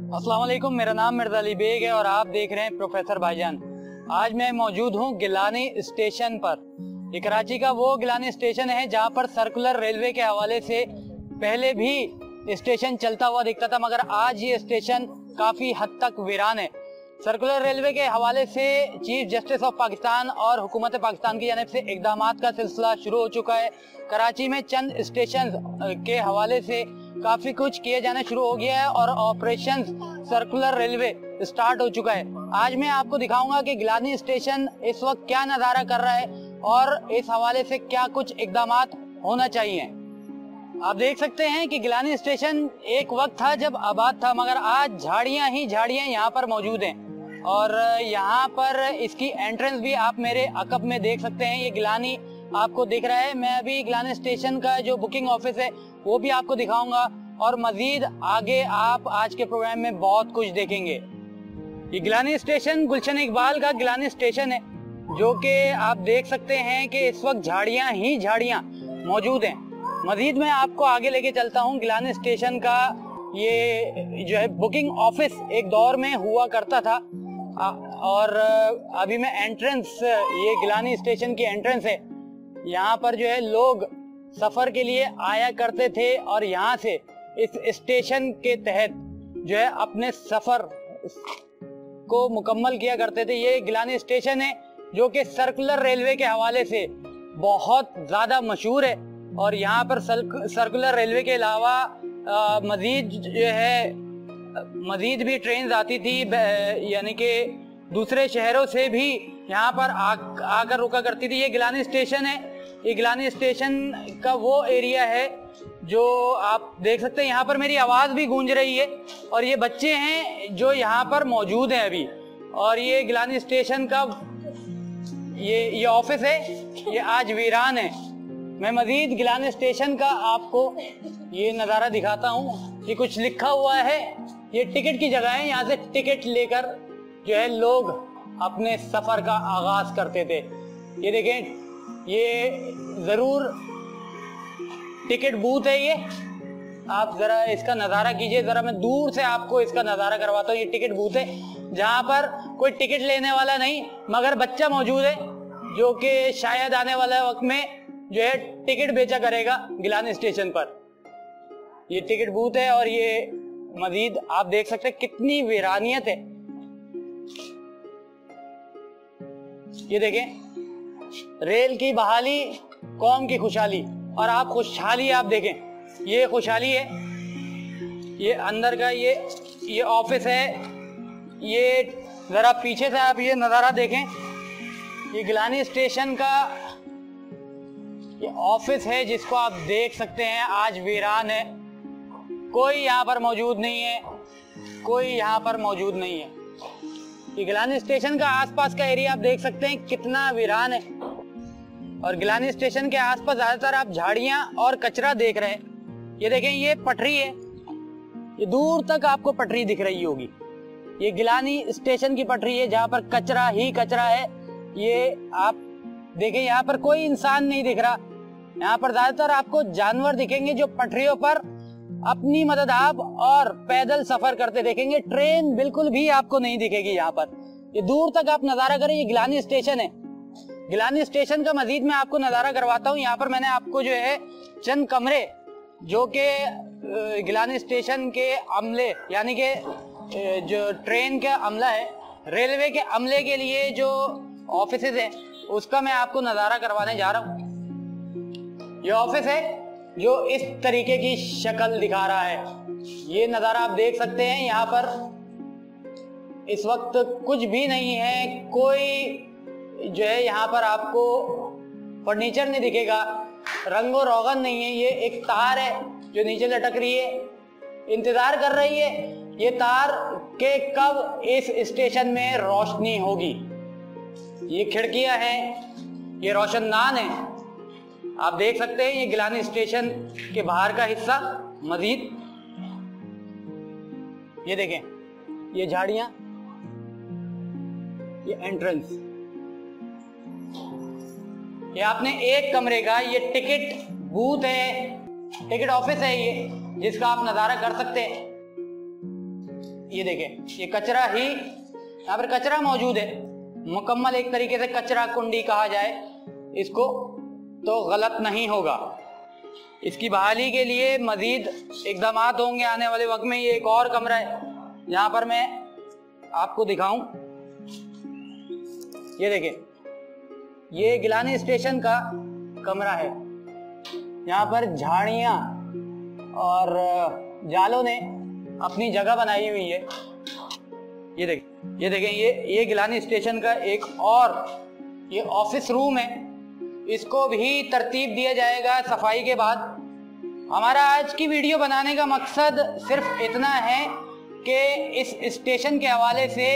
अस्सलाम वालेकुम, मेरा नाम मिर्ज़ा अली बेग है और आप देख रहे हैं प्रोफेसर भाईजान। आज मैं मौजूद हूँ गिलानी स्टेशन पर। ये कराची का वो गिलानी स्टेशन है जहाँ पर सर्कुलर रेलवे के हवाले से पहले भी स्टेशन चलता हुआ दिखता था, मगर आज ये स्टेशन काफ़ी हद तक वीरान है। सर्कुलर रेलवे के हवाले से चीफ जस्टिस ऑफ पाकिस्तान और हुकूमत पाकिस्तान की जानिब से इक़दामात का सिलसिला शुरू हो चुका है। कराची में चंद स्टेशन के हवाले से काफ़ी कुछ किए जाना शुरू हो गया है और ऑपरेशन सर्कुलर रेलवे स्टार्ट हो चुका है। आज मैं आपको दिखाऊंगा कि गिलानी स्टेशन इस वक्त क्या नज़ारा कर रहा है और इस हवाले से क्या कुछ इक़दामात होना चाहिए। आप देख सकते हैं कि गिलानी स्टेशन एक वक्त था जब आबाद था, मगर आज झाड़ियाँ ही झाड़ियाँ यहाँ पर मौजूद हैं और यहाँ पर इसकी एंट्रेंस भी आप मेरे अकब में देख सकते हैं। ये गिलानी आपको दिख रहा है। मैं अभी गिलानी स्टेशन का जो बुकिंग ऑफिस है वो भी आपको दिखाऊंगा और मजीद आगे आप आज के प्रोग्राम में बहुत कुछ देखेंगे। ये गिलानी स्टेशन गुलशन इकबाल का गिलानी स्टेशन है जो कि आप देख सकते हैं कि इस वक्त झाड़ियाँ ही झाड़ियाँ मौजूद हैं। मजीद मैं आपको आगे लेके चलता हूँ। गिलानी स्टेशन का ये जो है बुकिंग ऑफिस एक दौर में हुआ करता था और अभी मैं एंट्रेंस, ये गिलानी स्टेशन की एंट्रेंस है। यहाँ पर जो है लोग सफ़र के लिए आया करते थे और यहाँ से इस स्टेशन के तहत जो है अपने सफ़र को मुकम्मल किया करते थे। ये गिलानी स्टेशन है जो कि सर्कुलर रेलवे के हवाले से बहुत ज़्यादा मशहूर है और यहाँ पर सर्कुलर रेलवे के अलावा मज़ीद जो है मज़ीद भी ट्रेन आती थी, यानी कि दूसरे शहरों से भी यहाँ पर आकर रुका करती थी। ये गिलानी स्टेशन है। ये गिलानी स्टेशन का वो एरिया है जो आप देख सकते हैं। यहाँ पर मेरी आवाज़ भी गूंज रही है और ये बच्चे हैं जो यहाँ पर मौजूद हैं अभी। और ये गिलानी स्टेशन का ये ऑफिस है, ये आज वीरान है। मैं मज़ीद गिलानी स्टेशन का आपको ये नज़ारा दिखाता हूँ। ये कुछ लिखा हुआ है, ये टिकट की जगह है। यहाँ से टिकट लेकर जो है लोग अपने सफ़र का आगाज़ करते थे। ये देखें, ये ज़रूर टिकट बूथ है। ये आप ज़रा इसका नज़ारा कीजिए, ज़रा मैं दूर से आपको इसका नज़ारा करवाता हूँ। ये टिकट बूथ है जहाँ पर कोई टिकट लेने वाला नहीं मगर बच्चा मौजूद है जो कि शायद आने वाले वक्त में जो है टिकट बेचा करेगा गिलानी स्टेशन पर। ये टिकट बूथ है और ये मजीद आप देख सकते हैं कितनी वीरानियत है। ये देखें, रेल की बहाली कौम की खुशहाली, और आप खुशहाली आप देखें, ये खुशहाली है। ये अंदर का ये ऑफिस है। ये जरा पीछे से आप ये नज़ारा देखें, ये गिलानी स्टेशन का ये ऑफिस है जिसको आप देख सकते हैं आज वीरान है। कोई यहाँ पर मौजूद नहीं है, कोई यहाँ पर मौजूद नहीं है। ये गिलानी स्टेशन का आसपास का एरिया आप देख सकते हैं कितना वीरान है और गिलानी स्टेशन के आसपास ज़्यादातर आप झाड़ियाँ और कचरा देख रहे हैं। ये देखें, ये पटरी है, ये दूर तक आपको पटरी दिख रही होगी। ये गिलानी स्टेशन की पटरी है जहाँ पर कचरा ही कचरा है। ये आप देखें, यहाँ पर कोई इंसान नहीं दिख रहा। यहाँ पर ज़्यादातर आपको जानवर दिखेंगे जो पटरियों पर अपनी मदद आप और पैदल सफर करते देखेंगे। ट्रेन बिल्कुल भी आपको नहीं दिखेगी यहाँ पर। ये दूर तक आप नज़ारा करें, ये गिलानी स्टेशन है। गिलानी स्टेशन का मजीद मैं आपको नज़ारा करवाता हूँ। यहाँ पर मैंने आपको जो है चंद कमरे जो कि गिलानी स्टेशन के अमले, यानी कि जो ट्रेन का अमला है, रेलवे के अमले के लिए जो ऑफिसेज है उसका मैं आपको नज़ारा करवाने जा रहा हूँ। ये ऑफिस है जो इस तरीके की शक्ल दिखा रहा है। ये नज़ारा आप देख सकते हैं। यहाँ पर इस वक्त कुछ भी नहीं है, कोई जो है यहाँ पर आपको फर्नीचर नहीं दिखेगा, रंगो रोगन नहीं है। ये एक तार है जो नीचे लटक रही है, इंतज़ार कर रही है ये तार के कब इस स्टेशन में रोशनी होगी। ये खिड़कियाँ हैं, ये रोशनदान है। आप देख सकते हैं ये गिलानी स्टेशन के बाहर का हिस्सा। मजीद ये देखें, ये झाड़ियां, ये एंट्रेंस, ये आपने एक कमरे का ये टिकट बूथ है, टिकट ऑफिस है ये, जिसका आप नज़ारा कर सकते हैं। ये देखें, ये कचरा ही, यहाँ पर कचरा मौजूद है, मुकम्मल एक तरीके से कचरा कुंडी कहा जाए इसको तो गलत नहीं होगा। इसकी बहाली के लिए मजीद इकदाम होंगे आने वाले वक्त में। ये एक और कमरा है, यहाँ पर मैं आपको दिखाऊं, ये देखें, ये गिलानी स्टेशन का कमरा है। यहाँ पर झाड़ियाँ और जालों ने अपनी जगह बनाई हुई है। ये देखें, ये गिलानी स्टेशन का एक और ये ऑफिस रूम है, इसको भी तरतीब दिया जाएगा सफाई के बाद। हमारा आज की वीडियो बनाने का मकसद सिर्फ इतना है कि इस स्टेशन के हवाले से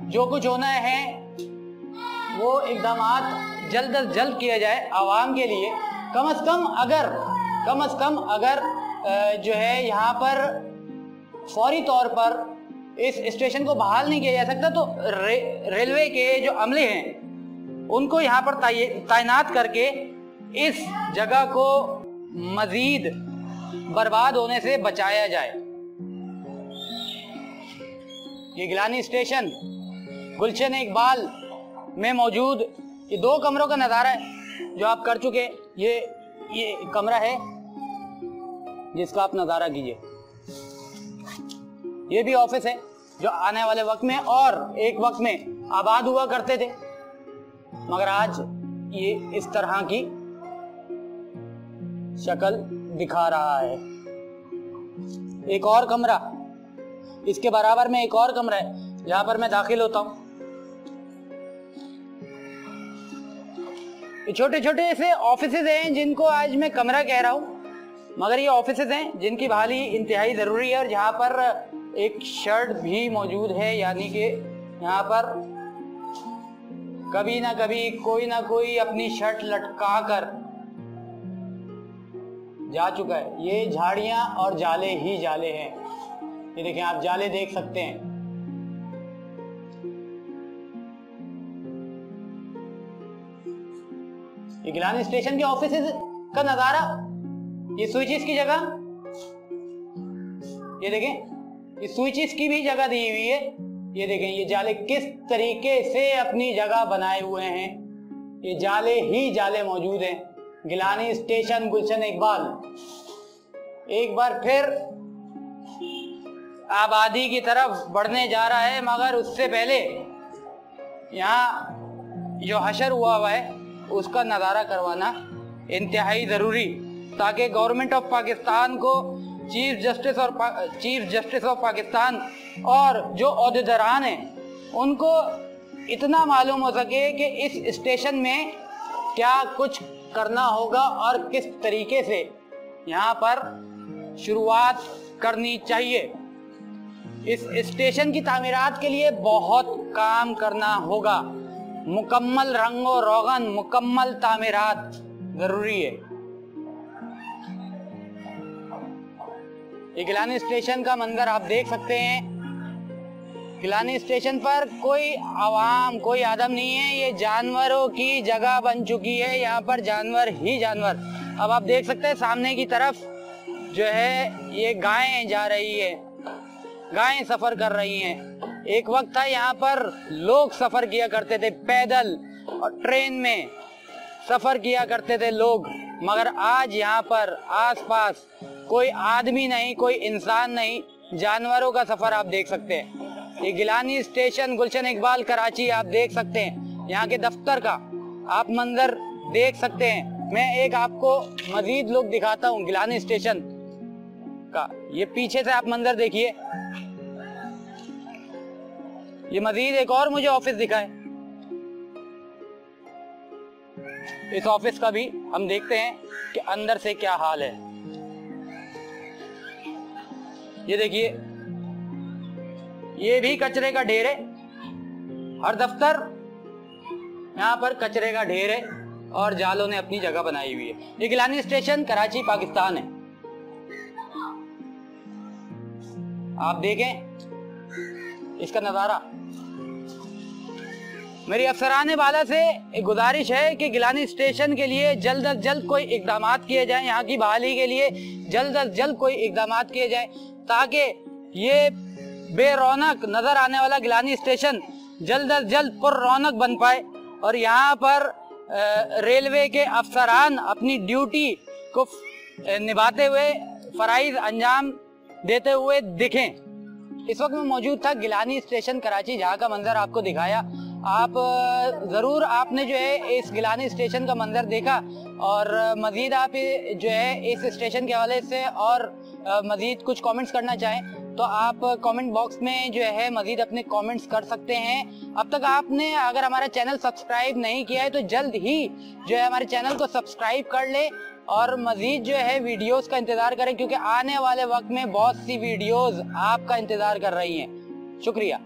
जो कुछ होना है वो इकदाम जल्द अज जल्द किया जाए आवाम के लिए। कम अज कम अगर जो है यहाँ पर फौरी तौर पर इस स्टेशन को बहाल नहीं किया जा सकता तो रेलवे के जो अमले हैं उनको यहाँ पर तैनात करके इस जगह को मजीद बर्बाद होने से बचाया जाए। ये गिलानी स्टेशन गुलशन इकबाल में मौजूद ये 2 कमरों का नज़ारा है जो आप कर चुके। ये कमरा है जिसका आप नज़ारा कीजिए। ये भी ऑफिस है जो आने वाले वक्त में और एक वक्त में आबाद हुआ करते थे, मगर आज ये इस तरह की शक्ल दिखा रहा है। एक और कमरा, इसके बराबर में एक और कमरा है जहां पर मैं दाखिल होता हूं। ये छोटे छोटे ऐसे ऑफिसेज हैं जिनको आज मैं कमरा कह रहा हूं, मगर ये ऑफिसेज हैं जिनकी बहाली इंतहाई जरूरी है और जहां पर एक शर्ट भी मौजूद है, यानी कि यहाँ पर कभी ना कभी कोई ना कोई अपनी शर्ट लटका कर जा चुका है। ये झाड़ियां और जाले ही जाले हैं। ये देखें, आप जाले देख सकते हैं। ये गिलानी स्टेशन के ऑफिस का नजारा, ये स्विचेस की जगह, ये देखें, ये स्विचेस की भी जगह दी हुई है। ये देखें, ये जाले किस तरीके से अपनी जगह बनाए हुए हैं। ये जाले ही जाले मौजूद हैं। गिलानी स्टेशन गुलशन इकबाल एक बार फिर आबादी की तरफ बढ़ने जा रहा है, मगर उससे पहले यहाँ जो हशर हुआ है उसका नज़ारा करवाना इंतहाई ज़रूरी, ताकि गवर्नमेंट ऑफ पाकिस्तान को चीफ जस्टिस ऑफ पाकिस्तान और जो ओहदेदारान हैं उनको इतना मालूम हो सके कि इस स्टेशन में क्या कुछ करना होगा और किस तरीके से यहाँ पर शुरुआत करनी चाहिए। इस स्टेशन की तामीरात के लिए बहुत काम करना होगा। मुकम्मल रंगो रोगन, मुकम्मल तामीरात जरूरी है। ये गिलानी स्टेशन का मंजर आप देख सकते हैं। गिलानी स्टेशन पर कोई आवाम, कोई आदम नहीं है। ये जानवरों की जगह बन चुकी है। यहाँ पर जानवर ही जानवर। अब आप देख सकते हैं सामने की तरफ जो है ये गायें जा रही है, गायें सफर कर रही हैं। एक वक्त था यहाँ पर लोग सफर किया करते थे, पैदल और ट्रेन में सफर किया करते थे लोग, मगर आज यहाँ पर आसपास कोई आदमी नहीं, कोई इंसान नहीं, जानवरों का सफर आप देख सकते हैं। ये गिलानी स्टेशन गुलशन इकबाल कराची आप देख सकते हैं। यहाँ के दफ्तर का आप मंजर देख सकते हैं। मैं एक आपको मजीद लुक दिखाता हूँ गिलानी स्टेशन का। ये पीछे से आप मंजर देखिए। ये मजीद एक और मुझे ऑफिस दिखा है। इस ऑफिस का भी हम देखते हैं कि अंदर से क्या हाल है। ये देखिए, ये भी कचरे का ढेर है। हर दफ्तर यहाँ पर कचरे का ढेर है और जालों ने अपनी जगह बनाई हुई है। ये गिलानी स्टेशन कराची पाकिस्तान है। आप देखें इसका नजारा। मेरी अफसरान बाला से एक गुजारिश है कि गिलानी स्टेशन के लिए जल्द अज जल्द कोई इकदाम किए जाएं। यहाँ की बहाली के लिए जल्द अज जल्द कोई इकदाम किए जाएं ताकि ये बेरौनक नजर आने वाला गिलानी स्टेशन जल्द अज जल्द पुररौनक बन पाए और यहाँ पर रेलवे के अफसरान अपनी ड्यूटी को निभाते हुए फराइज अंजाम देते हुए दिखें। इस वक्त मैं मौजूद था गिलानी स्टेशन कराची, जहाँ का मंजर आपको दिखाया। आप ज़रूर आपने जो है इस गिलानी स्टेशन का मंजर देखा और मज़ीद आप जो है इस स्टेशन के हवाले से और मज़ीद कुछ कमेंट्स करना चाहें तो आप कमेंट बॉक्स में जो है मज़ीद अपने कमेंट्स कर सकते हैं। अब तक आपने अगर हमारा चैनल सब्सक्राइब नहीं किया है तो जल्द ही जो है हमारे चैनल को सब्सक्राइब कर ले और मज़ीद जो है वीडियोस का इंतज़ार करें, क्योंकि आने वाले वक्त में बहुत सी वीडियोस आपका इंतज़ार कर रही हैं। शुक्रिया।